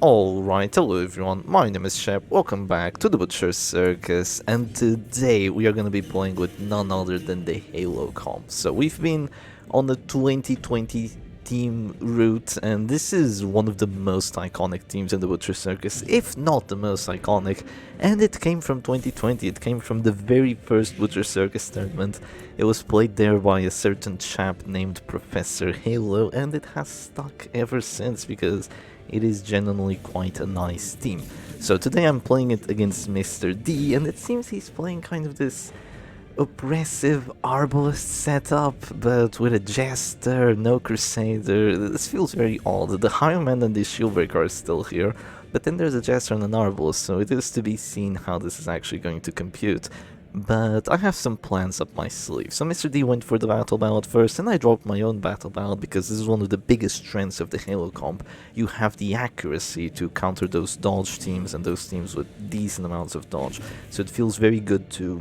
Alright, hello everyone, my name is Shep, welcome back to the Butcher Circus, and today we are going to be playing with none other than the Halo comp. So we've been on the 2020 team route, and this is one of the most iconic teams in the Butcher Circus, if not the most iconic, and it came from 2020, it came from the very first Butcher Circus tournament. It was played there by a certain chap named Professor Halo, and it has stuck ever since because it is genuinely quite a nice team. So today I'm playing it against Mr. D, and it seems he's playing kind of this oppressive Arbalest setup, but with a Jester, no Crusader. This feels very odd. The Highman and the Shieldbreaker are still here, but then there's a Jester and an Arbalest, so it is to be seen how this is actually going to compute. But I have some plans up my sleeve. So Mr. D went for the Battle Ballad first, and I dropped my own Battle Ballad because this is one of the biggest strengths of the Halo comp. You have the accuracy to counter those dodge teams and those teams with decent amounts of dodge. So it feels very good to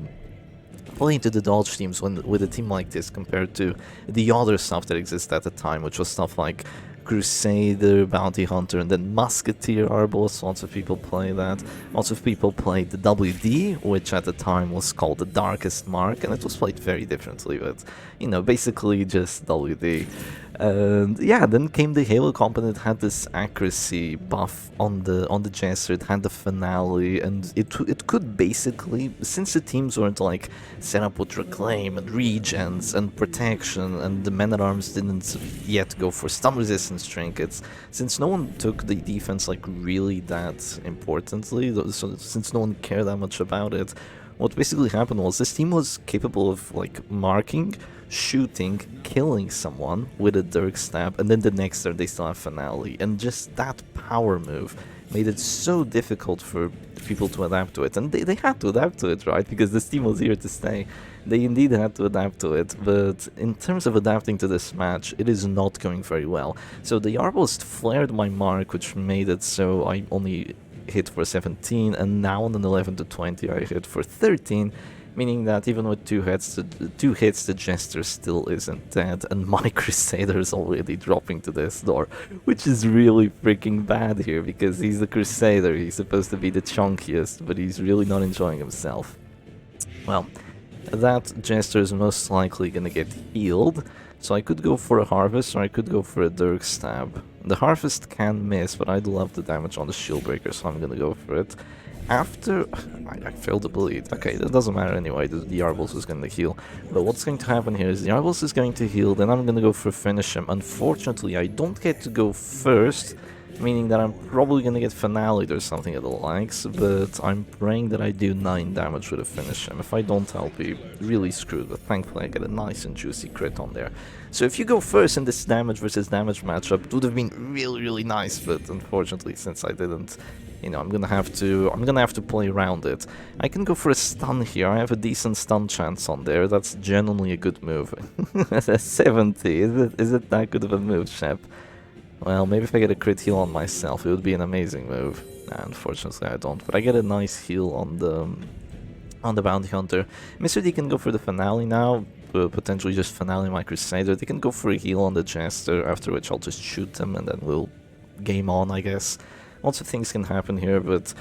play into the dodge teams with a team like this compared to the other stuff that exists at the time, which was stuff like Crusader, Bounty Hunter, and then Musketeer Arbalest. Lots of people play that. Lots of people played the WD, which at the time was called the Darkest Mark, and it was played very differently, but, you know, basically just WD. And yeah, then came the Halo comp, and it had this accuracy buff on the Jester. It had the finale, and it could basically, since the teams weren't like set up with reclaim and regens and protection, and the men-at-arms didn't yet go for stun resistance trinkets, since no one took the defense like really that importantly, so since no one cared that much about it, what basically happened was this team was capable of like marking, shooting, killing someone with a Dirk Stab, and then the next turn they still have finale, and just that power move made it so difficult for people to adapt to it, and they had to adapt to it, right, because this team was here to stay. They indeed had to adapt to it, but in terms of adapting to this match, it is not going very well. So the Arbalest flared my mark, which made it so I only hit for 17, and now on an 11 to 20 I hit for 13, meaning that even with two hits the Jester still isn't dead, and my Crusader is already dropping to this door, which is really freaking bad here, because he's the Crusader, he's supposed to be the chunkiest, but he's really not enjoying himself. Well, that Jester is most likely gonna get healed, so I could go for a Harvest, or I could go for a Dirk Stab. The Harvest can miss, but I'd love the damage on the Shieldbreaker, so I'm gonna go for it. After... I failed to bleed. Okay, that doesn't matter anyway, the Arbalest is going to heal. But what's going to happen here is the Arbalest is going to heal, then I'm going to go for finish him. Unfortunately, I don't get to go first, meaning that I'm probably going to get finaled or something of the likes, but I'm praying that I do 9 damage with a finish him. If I don't, I'll be really screwed, but thankfully I get a nice and juicy crit on there. So if you go first in this damage versus damage matchup, it would have been really nice, but unfortunately, since I didn't, you know, I'm gonna have to play around it. I can go for a stun here. I have a decent stun chance on there. That's genuinely a good move. 70. Is it that good of a move, Shep? Well, maybe if I get a crit heal on myself, it would be an amazing move. Nah, unfortunately, I don't. But I get a nice heal on the Bounty Hunter. Mr. D can go for the finale now. Potentially just finale my Crusader. They can go for a heal on the Jester, after which I'll just shoot them and then we'll game on, I guess. Lots of things can happen here, but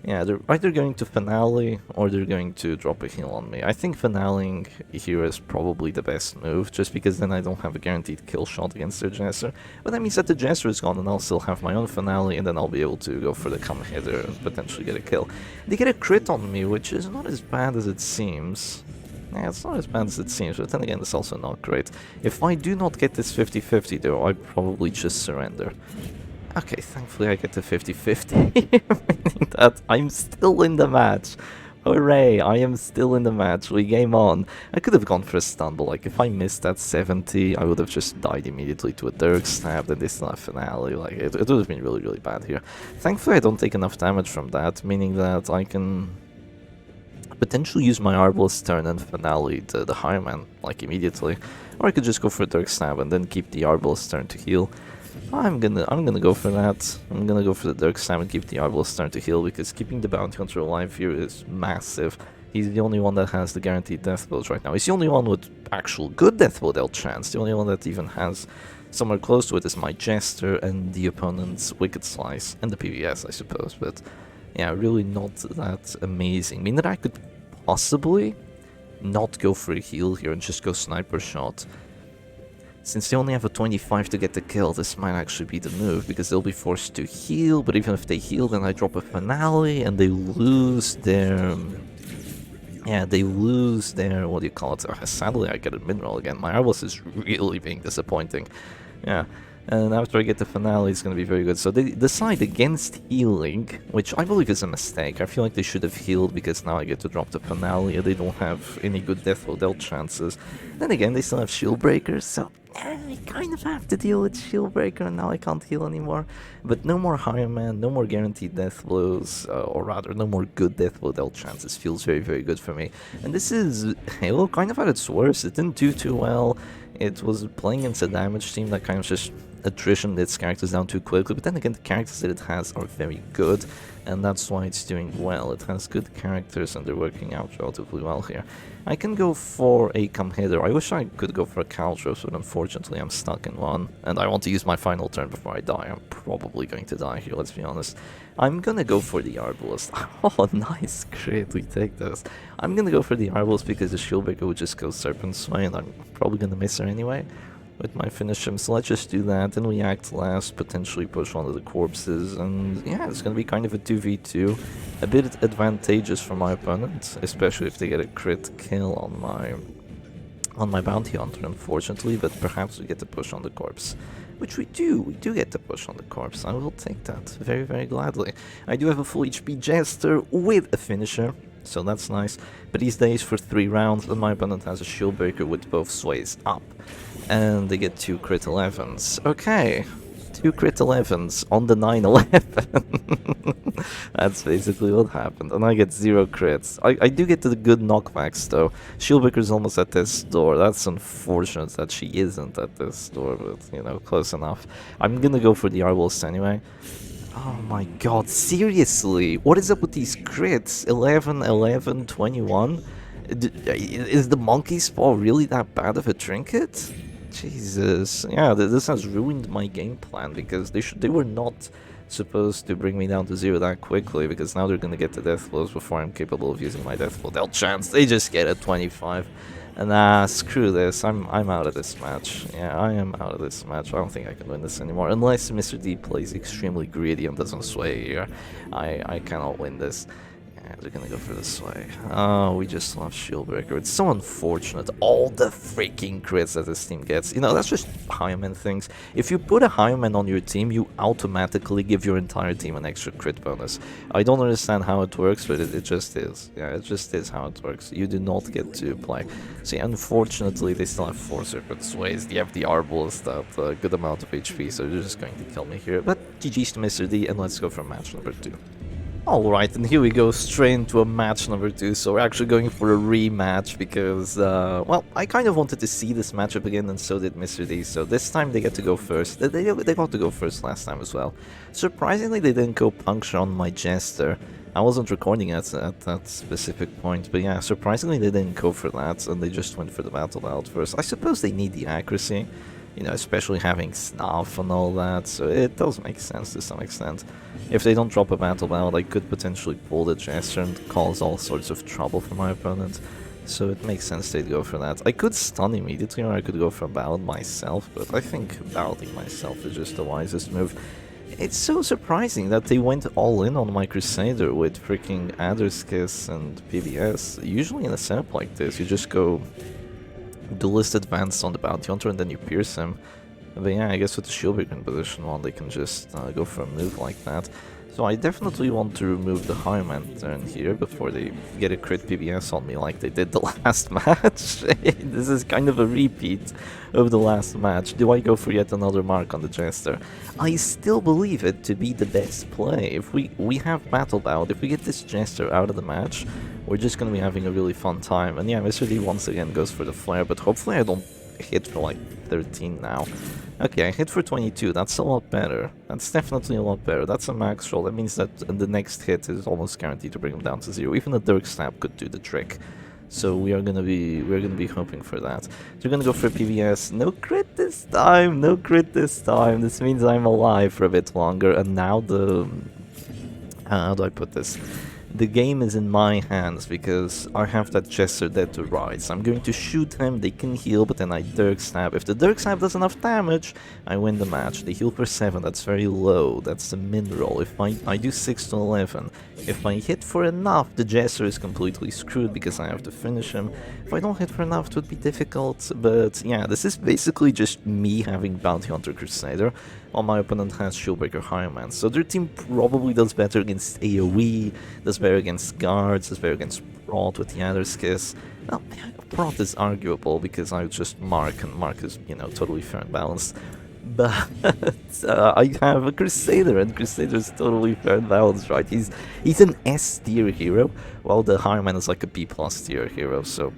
yeah, they're either going to finale or they're going to drop a heal on me. I think finaling here is probably the best move, just because then I don't have a guaranteed kill shot against their Jester. But that means that the Jester is gone and I'll still have my own finale, and then I'll be able to go for the come hitter and potentially get a kill. They get a crit on me, which is not as bad as it seems. Yeah, it's not as bad as it seems, but then again, it's also not great. If I do not get this 50-50 though, I probably just surrender. Okay, thankfully I get to 50-50, meaning that I'm still in the match. Hooray, I am still in the match, we game on. I could have gone for a stun, but like, if I missed that 70, I would have just died immediately to a Dirk Stab, then this is not a finale, like, it would have been really bad here. Thankfully I don't take enough damage from that, meaning that I can potentially use my Arbalest turn and finale the Highman, like, immediately. Or I could just go for a Dirk Stab and then keep the Arbalest turn to heal. I'm gonna go for that. I'm gonna go for the Dirk Stab and keep the Arbalest turn to heal, because keeping the Bounty Hunter alive here is massive. He's the only one that has the guaranteed death blows right now. He's the only one with actual good death blow dealt chance. The only one that even has Somewhere close to it is my Jester and the opponent's Wicked Slice, and the PVS, I suppose, but yeah, really not that amazing. Mean that I could possibly not go for a heal here and just go Sniper Shot. Since they only have a 25 to get the kill, this might actually be the move, because they'll be forced to heal, but even if they heal, then I drop a Finale, and they lose their... Yeah, they lose their... what do you call it? Sadly, I get a Mineral again. My Arbos is really being disappointing. Yeah, and after I get the Finale, it's going to be very good. So they decide against healing, which I believe is a mistake. I feel like they should have healed, because now I get to drop the Finale, and they don't have any good Death Row Dealt chances. Then again, they still have Shield Breakers, so... I kind of have to deal with Shield Breaker, and now I can't heal anymore. But no more Higher Man, no more guaranteed death blows, or rather, no more good death blow dealt chances. Feels very, very good for me. And this is Halo kind of at its worst. It didn't do too well. It was playing against a damage team that kind of just attritioned its characters down too quickly. But then again, the characters that it has are very good, and that's why it's doing well. It has good characters, and they're working out relatively well here. I can go for a come hither. I wish I could go for a Caltros, but unfortunately I'm stuck in one. And I want to use my final turn before I die. I'm probably going to die here, let's be honest. I'm gonna go for the Arbalest. Oh, nice crit, we take this. I'm gonna go for the Arbalest because the Shieldbreaker would just go Serpent Sway, and I'm probably gonna miss her anyway with my finish him, so let's just do that, then we act last, potentially push one of the corpses, and yeah, it's gonna be kind of a 2v2, a bit advantageous for my opponent, especially if they get a crit kill on my bounty hunter, unfortunately, but perhaps we get to push on the corpse. Which we do get to push on the corpse. I will take that very, very gladly. I do have a full HP Jester with a finisher, so that's nice. But he stays for 3 rounds, and my opponent has a Shield Breaker with both sways up. And they get 2 crit 11s. Okay, 2 crit 11s on the 9/11. That's basically what happened. And I get 0 crits. I do get the good knockbacks though. Shieldbreaker's almost at this door. That's unfortunate that she isn't at this door, but you know, close enough. I'm gonna go for the Arbalest anyway. Oh my god, seriously? What is up with these crits? 11, 11, 21? Is the Monkey's Paw really that bad of a trinket? Jesus. Yeah, this has ruined my game plan, because they were not supposed to bring me down to 0 that quickly, because now they're gonna get the death blows before I'm capable of using my death blow dealt chance. They just get a 25. And screw this, I'm out of this match. Yeah, I am out of this match. I don't think I can win this anymore. Unless Mr. D plays extremely greedy and doesn't sway here. I cannot win this. Yeah, they're gonna go for the sway. Oh, we just lost Shieldbreaker. It's so unfortunate. All the freaking crits that this team gets. You know, that's just Highman things. If you put a Highman on your team, you automatically give your entire team an extra crit bonus. I don't understand how it works, but it just is. Yeah, it just is how it works. You do not get to play. See, unfortunately, they still have 4 Serpent Sways. They have the Arbalest at a good amount of HP, so they're just going to kill me here. But GG's to Mr. D, and let's go for match number 2. Alright, and here we go straight into a match number 2, so we're actually going for a rematch because, well, I kind of wanted to see this matchup again, and so did Mr. D, so this time they get to go first. They got to go first last time as well. Surprisingly, they didn't go Puncture on my Jester. I wasn't recording at that specific point, but yeah, surprisingly they didn't go for that, and they just went for the Battle Ballad first. I suppose they need the accuracy, you know, especially having Snuff and all that, so it does make sense to some extent. If they don't drop a Battle Ballad, I could potentially pull the Jester and cause all sorts of trouble for my opponent, so it makes sense they'd go for that. I could stun immediately, or I could go for a Ballad myself, but I think ballading myself is just the wisest move. It's so surprising that they went all in on my Crusader with freaking Adder's Kiss and PBS. Usually in a setup like this, you just go Duelist Advance on the Bounty Hunter and then you pierce him. But yeah, I guess with the Shieldbreaker in position 1, they can just go for a move like that. So I definitely want to remove the Highman turn here before they get a crit PBS on me like they did the last match. This is kind of a repeat of the last match. Do I go for yet another mark on the Jester? I still believe it to be the best play. If we have Battle Ballad, if we get this Jester out of the match, we're just going to be having a really fun time. And yeah, Mr. D once again goes for the Flare, but hopefully I don't hit for like 13 now. Okay, I hit for 22, that's a lot better. That's definitely a lot better. That's a max roll. That means that the next hit is almost guaranteed to bring him down to 0. Even a Dirk Stab could do the trick. So we're gonna be hoping for that. They're gonna go for PVS. No crit this time. No crit this time. This means I'm alive for a bit longer. And now the how do I put this? The game is in my hands because I have that Jester dead to rise. I'm going to shoot him, they can heal, but then I Dirk Stab. If the Dirk Stab does enough damage, I win the match. They heal for 7, that's very low, that's the min roll. If I do 6 to 11, if I hit for enough, the Jester is completely screwed because I have to finish him. If I don't hit for enough, it would be difficult, but yeah, this is basically just me having Bounty Hunter Crusader, while my opponent has Shieldbreaker Highman. So their team probably does better against AoE, does better against guards, does better against Prot with the Adder's Kiss. Well, Prot is arguable because I just Mark, and Mark is, you know, totally fair and balanced. But I have a Crusader, and Crusader is totally fair and balanced, right? He's an S tier hero, while the Highman is like a B plus tier hero, so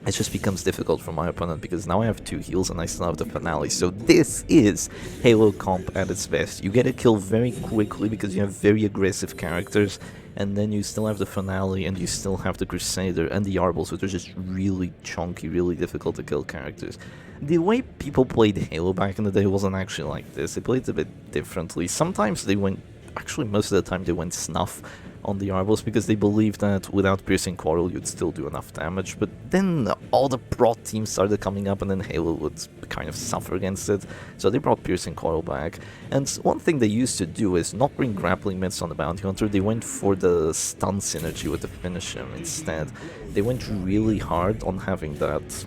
it just becomes difficult for my opponent because now I have 2 heals and I still have the finale. So this is Halo comp at its best. You get a kill very quickly because you have very aggressive characters, and then you still have the finale and you still have the Crusader and the Arbles, which are just really chunky, really difficult to kill characters. The way people played Halo back in the day wasn't actually like this. They played it a bit differently. Sometimes they went, actually most of the time they went Snuff on the Arbles because they believed that without Piercing Coral you'd still do enough damage, but then all the Prot teams started coming up and then Halo would kind of suffer against it, so they brought Piercing Coral back. And one thing they used to do is not bring grappling mitts on the Bounty Hunter, they went for the stun synergy with the finish him instead. They went really hard on having that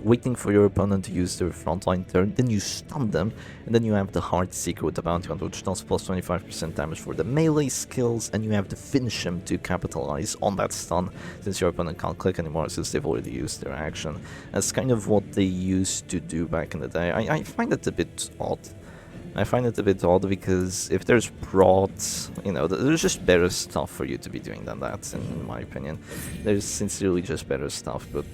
waiting for your opponent to use their frontline turn, then you stun them, and then you have the Heart Seeker with the Bounty Hunter, which does plus 25% damage for the melee skills, and you have to finish him to capitalize on that stun, since your opponent can't click anymore since they've already used their action. That's kind of what they used to do back in the day. I find it a bit odd. I find it a bit odd because if there's Prot, you know, there's just better stuff for you to be doing than that, in my opinion. There's sincerely just better stuff, but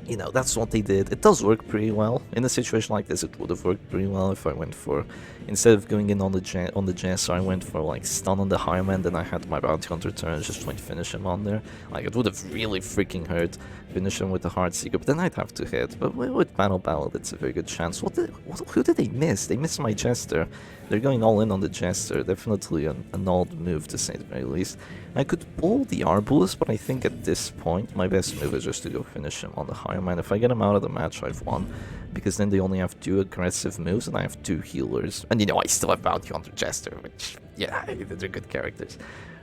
you know, that's what they did. It does work pretty well. In a situation like this, it would have worked pretty well if I went for, instead of going in on the Jester, I went for like stun on the Highman, then I had my Bounty Hunter turn, just trying to finish him on there. Like, it would have really freaking hurt, finish him with the Heart Seeker, but then I'd have to hit. But with Battle Ballad, it's a very good chance. Who did they miss? They missed my Jester. They're going all in on the Jester. Definitely an odd move, to say the very least. I could pull the Arbalest, but I think at this point, my best move is just to go finish him on the Highman. If I get him out of the match, I've won, because then they only have 2 aggressive moves, and I have 2 healers. And you know, I still have Bounty Hunter Jester, which, yeah, they're good characters.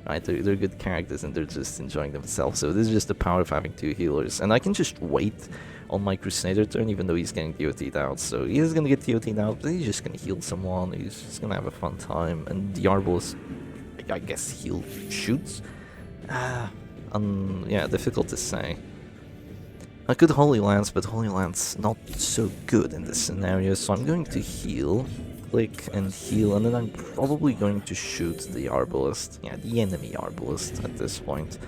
Right, they're good characters, and they're just enjoying themselves. So this is just the power of having 2 healers. And I can just wait on my Crusader turn, even though he's getting TOT'd out. So he is going to get TOT'd out, but he's just going to heal someone. He's just going to have a fun time. And the Arbalest, I guess he'll shoot. Yeah, difficult to say. I could Holy Lance, but Holy Lance not so good in this scenario, so I'm going to heal, click and heal, and then I'm probably going to shoot the Arbalest. Yeah, the enemy Arbalest at this point.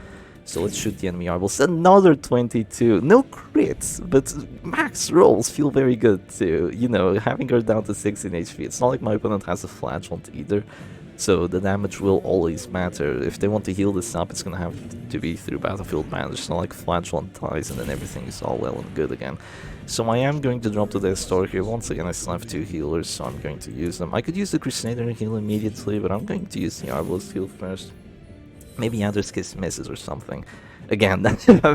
So let's shoot the enemy Arbalest. Another 22. No crits, but max rolls feel very good too. You know, having her down to 16 HP. It's not like my opponent has a Flagellant either. So the damage will always matter. If they want to heal this up, it's gonna have to be through Battlefield Manage. It's not like Flagellant dies and then everything is all well and good again. So I am going to drop to the Store here. Once again, I still have 2 healers, so I'm going to use them. I could use the Crusader and heal immediately, but I'm going to use the Arbalest heal first. Maybe Adder's Kiss misses or something. Again,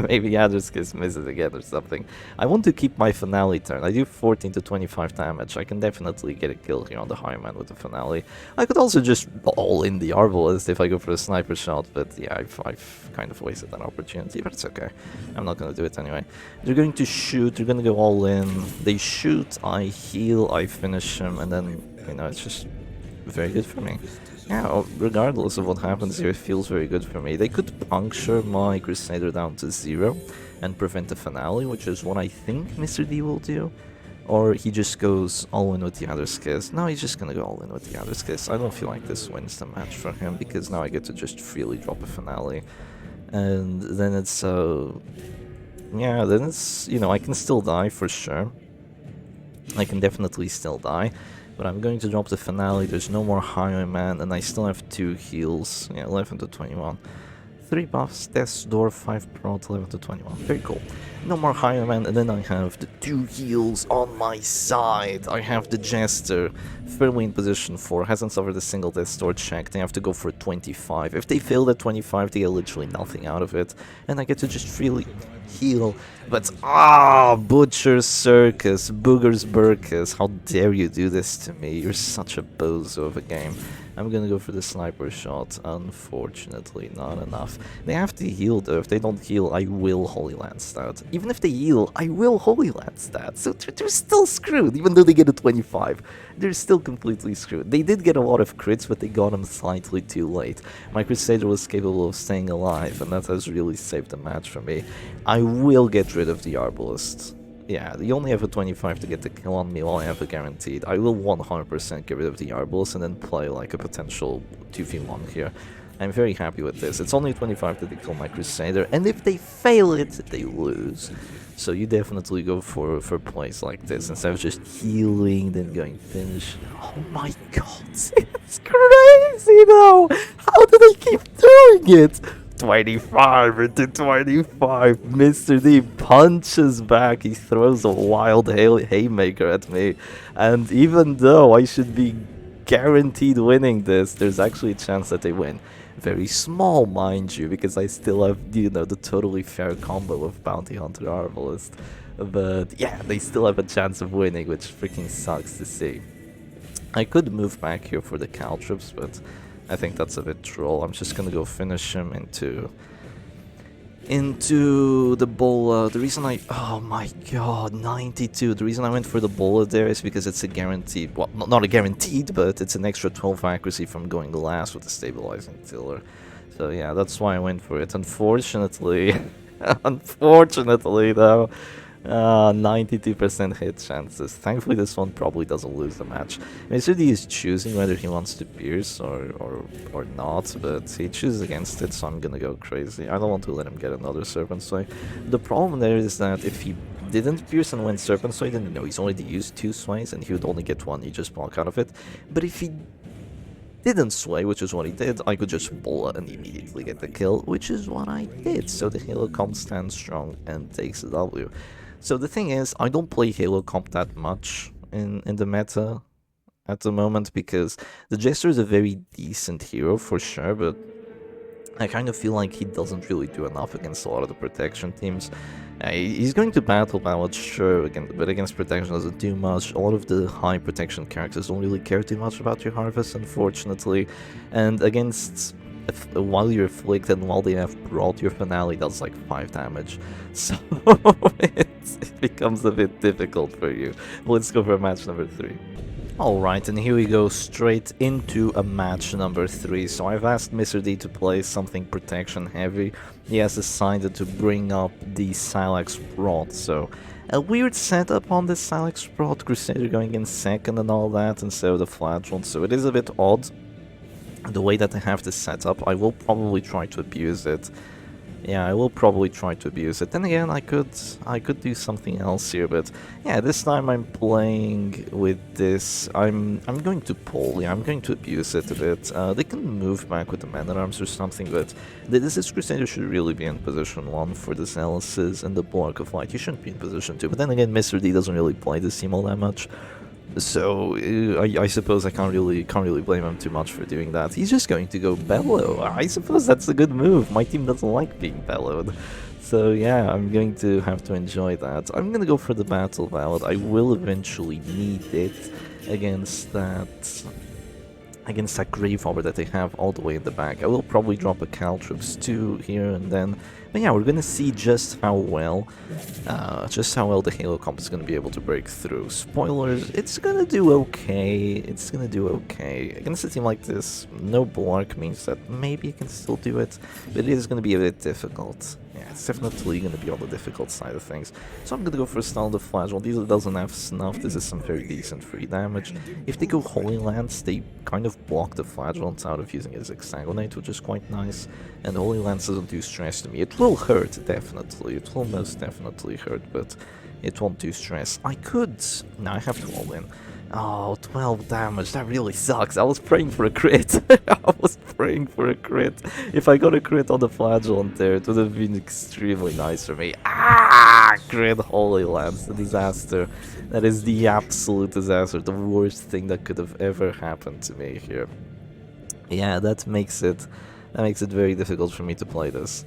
maybe Adder's Kiss misses again or something. I want to keep my finale turn. I do 14 to 25 damage. I can definitely get a kill here on the Highman with the finale. I could also just all in the Arbalest if I go for a sniper shot, but yeah, I've kind of wasted that opportunity, but it's okay. I'm not going to do it anyway. They're going to shoot, they're going to go all in. They shoot, I heal, I finish him, and then, you know, it's just very good for me. Yeah, regardless of what happens here, it feels very good for me. They could puncture my Crusader down to 0 and prevent the finale, which is what I think Mr. D will do. Or he just goes all in with the Adder's Kiss. No, he's just gonna go all in with the Adder's Kiss. I don't feel like this wins the match for him, because now I get to just freely drop a finale. And then it's, yeah, then it's, you know, I can still die for sure. I can definitely still die. But I'm going to drop the finale, there's no more Highwayman, and I still have 2 heals. Yeah, 11 to 21. 3 buffs, Death's Door, 5 Prot, 11 to 21. Very cool. No more Higher Man, and then I have the 2 heals on my side. I have the Jester, firmly in position 4, hasn't suffered a single Death's Door check. They have to go for 25. If they fail at 25, they get literally nothing out of it, and I get to just freely heal. But Butcher Circus, Boogers Burkus, how dare you do this to me? You're such a bozo of a game. I'm gonna go for the sniper shot. Unfortunately, not enough. They have to heal though. If they don't heal, I will Holy Lance that. Even if they heal, I will Holy Lance that. So they're still screwed, even though they get a 25. They're still completely screwed. They did get a lot of crits, but they got them slightly too late. My Crusader was capable of staying alive, and that has really saved the match for me. I will get rid of the Arbalist. Yeah, you only have a 25 to get the kill on me while I have a guaranteed. I will 100% get rid of the Arbalist and then play like a potential 2v1 here. I'm very happy with this. It's only 25 that they kill my Crusader, and if they fail it, they lose. So you definitely go for plays like this instead of just healing, then going finish. Oh my god, it's crazy though! How do they keep doing it? 25 into 25. Mr. D punches back. He throws a wild haymaker at me. And even though I should be guaranteed winning this, there's actually a chance that they win. Very small, mind you, because I still have, you know, the totally fair combo of Bounty Hunter Arbalist. But yeah, they still have a chance of winning, which freaking sucks to see. I could move back here for the Caltrips, but I think that's a bit troll. I'm just gonna go finish him into the Bola. The reason oh my god, 92. The reason I went for the Bola there is because it's a guaranteed, well, not a guaranteed, but it's an extra 12 accuracy from going last with the stabilizing tiller. So yeah, that's why I went for it. Unfortunately, unfortunately though, 92% hit chances. Thankfully this one probably doesn't lose the match. Mr. D is choosing whether he wants to pierce or not, but he chooses against it, so I'm gonna go crazy. I don't want to let him get another Serpent Sway. The problem there is that if he didn't pierce and went Serpent Sway, then you know he's already used 2 sways and he would only get 1, you just block out of it. But if he didn't sway, which is what he did, I could just Bola and immediately get the kill, which is what I did. So the Halo comp stands strong and takes a W. So the thing is, I don't play Halo comp that much in the meta at the moment, because the Jester is a very decent hero for sure, but I kind of feel like he doesn't really do enough against a lot of the protection teams. He's going to battle ballad, sure, but against protection doesn't do much. A lot of the high protection characters don't really care too much about your harvest, unfortunately, and against while you're afflicted and while they have brought, your finale does like 5 damage, so it becomes a bit difficult for you. Let's go for match number 3. Alright, and here we go straight into a match number 3. So I've asked Mr. D to play something protection heavy. He has decided to bring up the Silex Rod, so a weird setup on this Silex Rod, Crusader going in second and all that instead of the Flagellant, so it is a bit odd the way that I have this set up. I will probably try to abuse it. Yeah, I will probably try to abuse it. Then again, I could do something else here, but yeah, this time I'm playing with this. I'm going to pull. Yeah, I'm going to abuse it a bit. They can move back with the Man-at-Arms or something, but this Crusader should really be in position 1 for the Zealous's and the Block of Light. You shouldn't be in position 2, but then again, Mr. D doesn't really play this team all that much. So I suppose I can't really blame him too much for doing that. He's just going to go bellow. I suppose that's a good move. My team doesn't like being bellowed. So yeah, I'm going to have to enjoy that. I'm gonna go for the Battle Ballad. I will eventually need it against that Grave Robber that they have all the way in the back. I will probably drop a Caltrips too here and then. But yeah, we're gonna see just how well the Halo comp is gonna be able to break through. Spoilers, it's gonna do okay. It's gonna do okay. Against a team like this, no block means that maybe you can still do it, but it is gonna be a bit difficult. Yeah, it's definitely gonna be on the difficult side of things. So I'm gonna go for Stun the Flagell. These doesn't have Snuff, this is some very decent free damage. If they go Holy Lance, they kind of block the Flagellants out of using it as Exsanguinate, which is quite nice. And Holy Lance doesn't do stress to me. It will hurt, definitely. It will most definitely hurt, but it won't do stress. I could... Now I have to all in. Oh, 12 damage, that really sucks. I was praying for a crit. I was praying for a crit. If I got a crit on the flagellant there, it would have been extremely nice for me. Ah! Crit Holy Lance, the disaster. That is the absolute disaster, the worst thing that could have ever happened to me here. Yeah, that makes it very difficult for me to play this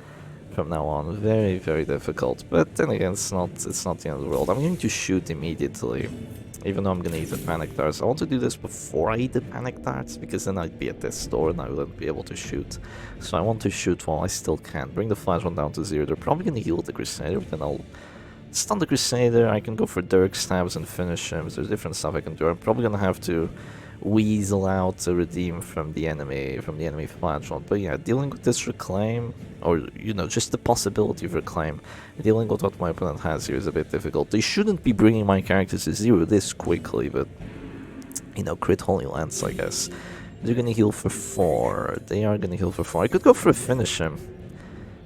from now on. Very, very difficult. But then again, it's not the end of the world. I'm going to shoot immediately, even though I'm going to eat the panic darts. I want to do this before I eat the panic darts, because then I'd be at this door and I wouldn't be able to shoot. So I want to shoot while I still can. Bring the flash one down to 0. They're probably going to heal the Crusader, but then I'll stun the Crusader. I can go for Dirk stabs and finish him. So there's different stuff I can do. I'm probably going to have to weasel out a redeem from the enemy flagellant. But yeah, dealing with this reclaim, or you know, just the possibility of reclaim, dealing with what my opponent has here is a bit difficult. They shouldn't be bringing my characters to 0 this quickly, but you know, crit Holy Lance, I guess. They're gonna heal for 4. They are gonna heal for 4. I could go for a finish him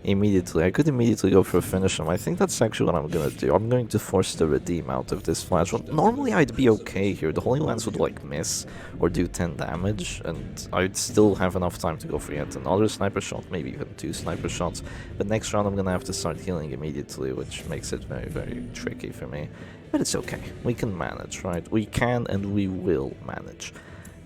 immediately. I could immediately go for a finish him. I think that's actually what I'm gonna do. I'm going to force the redeem out of this flagellant. Normally I'd be okay here. The Holy Lance would like miss or do 10 damage, and I'd still have enough time to go for yet another sniper shot, maybe even 2 sniper shots. But next round I'm gonna have to start healing immediately, which makes it very, very tricky for me. But it's okay. We can manage, right? We can and we will manage.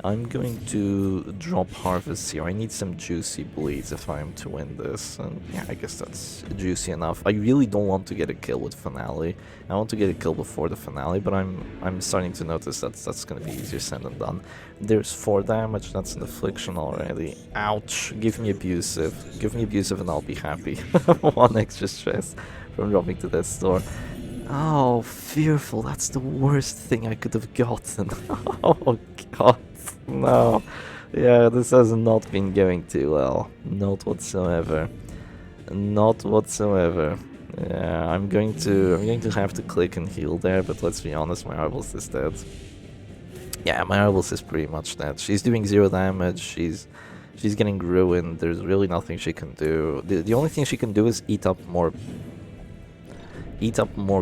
I'm going to drop Harvest here. I need some juicy bleeds if I am to win this, and yeah, I guess that's juicy enough. I really don't want to get a kill with Finale. I want to get a kill before the Finale, but I'm starting to notice that's going to be easier said than done. There's 4 damage, that's an affliction already. Ouch! Give me abusive. Give me abusive and I'll be happy. 1 extra stress from dropping to this store. Oh, fearful, that's the worst thing I could have gotten. Oh god. No, yeah, this has not been going too well. Not whatsoever. Not whatsoever. Yeah, I'm going to have to click and heal there, but let's be honest, my Arbalest is dead. Yeah, my Arbalest is pretty much dead. She's doing 0 damage. She's getting ruined. There's really nothing she can do. The only thing she can do is eat up more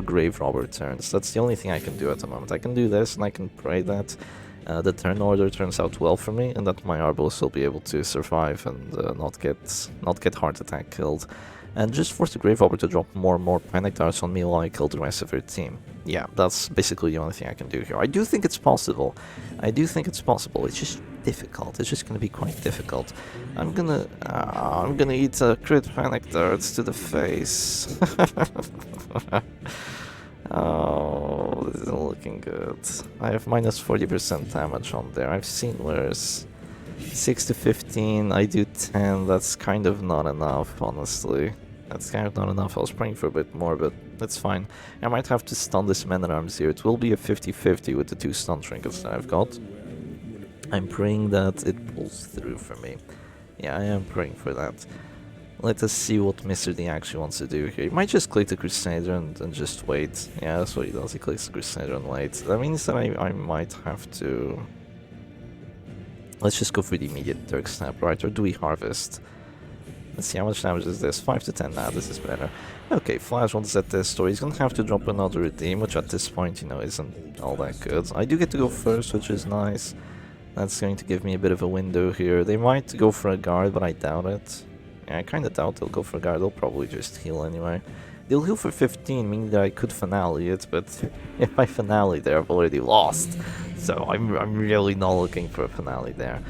grave robber turns. That's the only thing I can do at the moment. I can do this, and I can pray that the turn order turns out well for me, and that my Arbalest will be able to survive and not get heart attack killed, and just force the grave robber to drop more and more panic darts on me while I kill the rest of her team. Yeah, that's basically the only thing I can do here. I do think it's possible. It's just difficult. It's just gonna be quite difficult. I'm gonna eat a crit panic darts to the face. Oh, this isn't looking good. I have minus 40% damage on there. I've seen worse. 6 to 15, I do 10. That's kind of not enough, honestly. That's kind of not enough. I was praying for a bit more, but that's fine. I might have to stun this Man-at-Arms here. It will be a 50-50 with the 2 stun trinkets that I've got. I'm praying that it pulls through for me. Yeah, I am praying for that. Let us see what Mr. D actually wants to do here. He might just click the Crusader and just wait. Yeah, that's what he does. He clicks the Crusader and waits. That means that I might have to... Let's just go for the immediate Dirk Snap, right? Or do we Harvest? Let's see, how much damage is this? 5 to 10 now, this is better. Okay, Flash wants at this store. He's gonna have to drop another redeem, which at this point, you know, isn't all that good. I do get to go first, which is nice. That's going to give me a bit of a window here. They might go for a guard, but I doubt it. Yeah, I kinda doubt they'll go for a guard. They'll probably just heal anyway. They'll heal for 15, meaning that I could finale it, but if I finale there, I've already lost. So I'm really not looking for a finale there.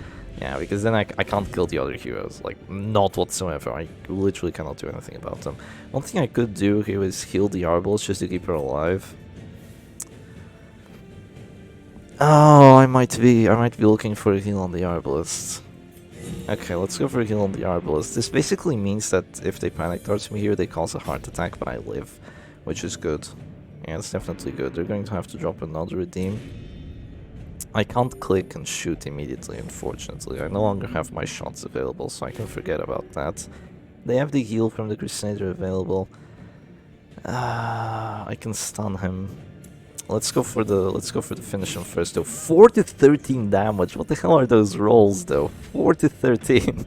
Yeah, because then I can't kill the other heroes, like, not whatsoever. I literally cannot do anything about them. One thing I could do here is heal the Arbalest just to keep her alive. Oh, I might be looking for a heal on the Arbalest. Okay, let's go for a heal on the Arbalest. This basically means that if they panic darts me here, they cause a heart attack, but I live, which is good. Yeah, it's definitely good. They're going to have to drop another redeem. I can't click and shoot immediately, unfortunately. I no longer have my shots available, so I can forget about that. They have the heal from the Crusader available. I can stun him. Let's go for the finish him first though. 4 to 13 damage. What the hell are those rolls though? 4 to 13.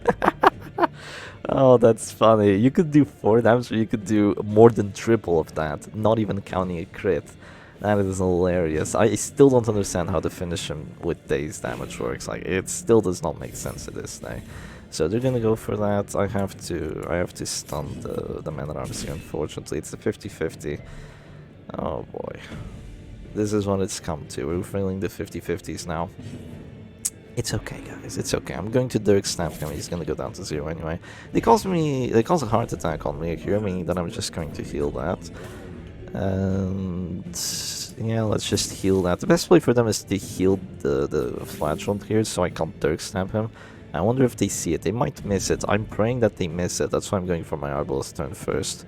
Oh, that's funny. You could do 4 damage, or you could do more than triple of that, not even counting a crit. That is hilarious. I still don't understand how to finish him with day's damage works. Like, it still does not make sense to this day. So they're gonna go for that. I have to stun the man-at-arms here, unfortunately. It's a 50-50. Oh boy. This is what it's come to. We're feeling the 50-50s now. It's okay, guys. It's okay. I'm going to Dirk Snap him. He's gonna go down to 0 anyway. They cause a heart attack on me here, meaning that I'm just going to heal that. And yeah, let's just heal that. The best way for them is to heal the flatulent here, so I can't Dirk Snap him. I wonder if they see it. They might miss it. I'm praying that they miss it. That's why I'm going for my Arbalest turn first.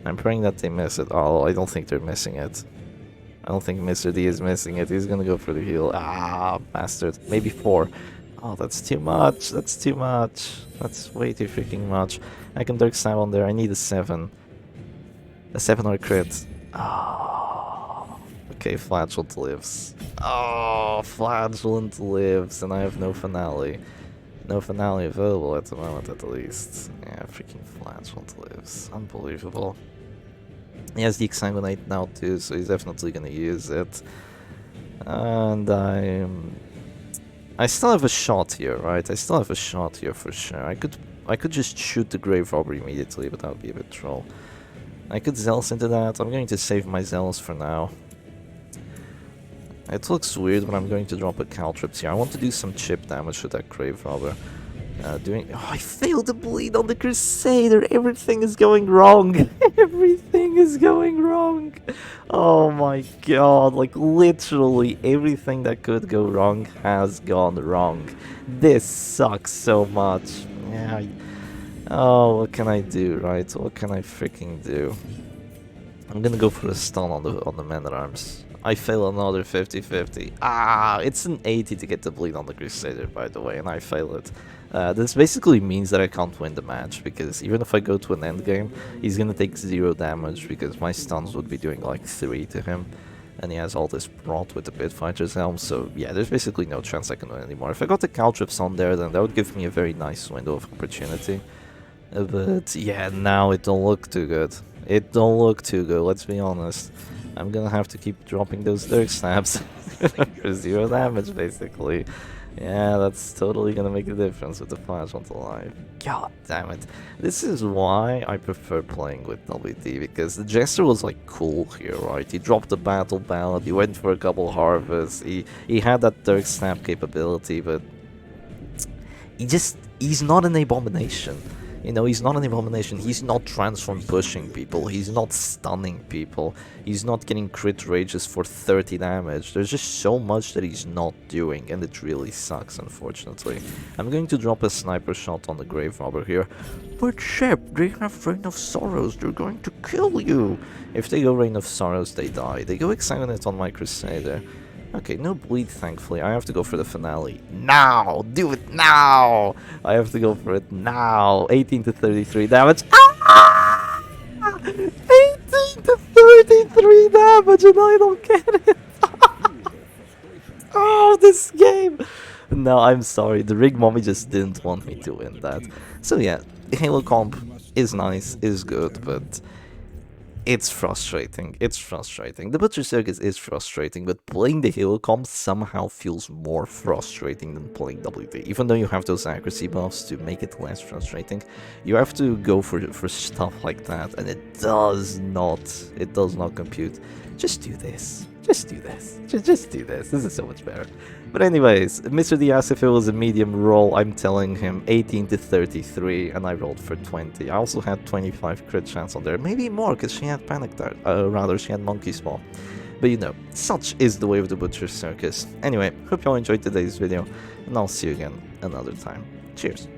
I'm praying that they miss it. Oh, I don't think they're missing it. I don't think Mr. D is missing it. He's gonna go for the heal. Ah, bastard. Maybe 4. Oh, that's too much. That's too much. That's way too freaking much. I can Dirk Snap on there. I need a 7. A 7 or a crit. Oh. Okay, Flatulent lives. Oh, Flatulent lives, and I have no finale. No finale available at the moment, at least. Yeah, freaking Flatulent lives. Unbelievable. He has the Exsanguinate now too, so he's definitely gonna use it. And I still have a shot here, right? I still have a shot here for sure. I could just shoot the Grave Robber immediately, but that would be a bit troll. I could Zealous into that. I'm going to save my Zealous for now. It looks weird, but I'm going to drop a Caltrips here. I want to do some chip damage to that Grave Robber. Oh, I failed to bleed on the Crusader. Everything is going wrong. Everything is going wrong. Oh my god, like literally everything that could go wrong has gone wrong. This sucks so much. Yeah. Oh, what can I do, right? What can I freaking do? I'm gonna go for a stun on the man-at-arms. I fail another 50-50. Ah, it's an 80 to get the bleed on the Crusader, by the way, and I fail it. This basically means that I can't win the match, because even if I go to an endgame, he's gonna take 0 damage, because my stuns would be doing like 3 to him. And he has all this prot with the Pit Fighter's Helm, so yeah, there's basically no chance I can win anymore. If I got the Caltrips on there, then that would give me a very nice window of opportunity. But yeah, now it don't look too good. It don't look too good, let's be honest. I'm gonna have to keep dropping those Dirk Snaps for 0 damage, basically. Yeah, that's totally gonna make a difference with the Flatulent alive. God damn it. This is why I prefer playing with WD, because the Jester was like cool here, right? He dropped the Battle Ballad, he went for a couple harvests, he had that Dirk Snap capability, but he's not an abomination. You know, he's not an abomination, he's not transform pushing people, he's not stunning people, he's not getting crit rages for 30 damage. There's just so much that he's not doing, and it really sucks, unfortunately. I'm going to drop a sniper shot on the Grave Robber here. But Shep, they have Reign of Sorrows, they're going to kill you! If they go Reign of Sorrows, they die. They go Exsanguinate on my Crusader. Okay, no bleed, thankfully. I have to go for the finale. Now! Do it now! I have to go for it now. 18 to 33 damage. Ah! 18 to 33 damage and I don't get it. Oh, this game! No, I'm sorry. The Rig Mommy just didn't want me to win that. So yeah, Halo comp is nice, is good, but it's frustrating. It's frustrating. The Butcher Circus is frustrating, but playing the Halo comp somehow feels more frustrating than playing WD. Even though you have those accuracy buffs to make it less frustrating, you have to go for stuff like that, and it does not compute. Just do this. Just do this. Just do this. This is so much better. But anyways, Mr. D asked if it was a medium roll. I'm telling him 18 to 33, and I rolled for 20. I also had 25 crit chance on there. Maybe more, because she had Panic Dart. Rather, she had Monkey Spawn. But you know, such is the way of the Butcher Circus. Anyway, hope you all enjoyed today's video, and I'll see you again another time. Cheers.